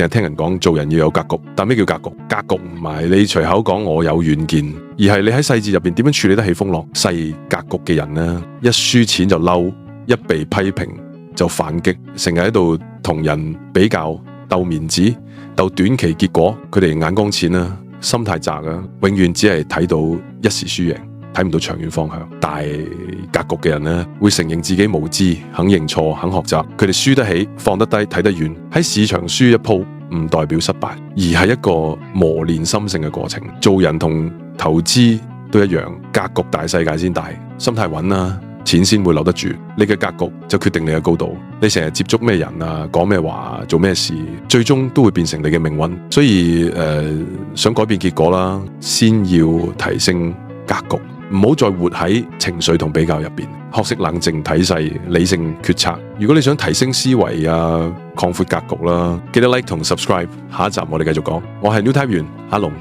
成日聽人講做人要有格局，但咩叫格局？格局唔係你隨口講我有遠見，而係你喺細節入邊點樣處理得起風浪。細格局嘅人呢，一輸錢就嬲，一被批評就反擊，成日喺度同人比較，鬥面子，鬥短期結果，佢哋眼光淺啦，心態窄啊，永遠只係睇到一時輸贏，睇唔到長遠方向。大格局嘅人呢，會承認自己無知，肯認錯，肯學習。佢哋輸得起，放得低，睇得遠。喺市場輸一鋪唔代表失敗，而係一個磨練心性嘅過程。做人同投資都一樣，格局大，世界先大。心態穩啦，錢先會留得住。你嘅格局就決定你嘅高度。你成日接觸咩人啊，講咩話，做咩事，最終都會變成你嘅命運。所以想改變結果啦，先要提升格局。唔好再活喺情緒同比較入邊，學識冷靜睇勢，理性決策。如果你想提升思維啊，擴闊格局啦，記得 like 同 subscribe。下一集我哋繼續講。我係 New Type 員阿龍。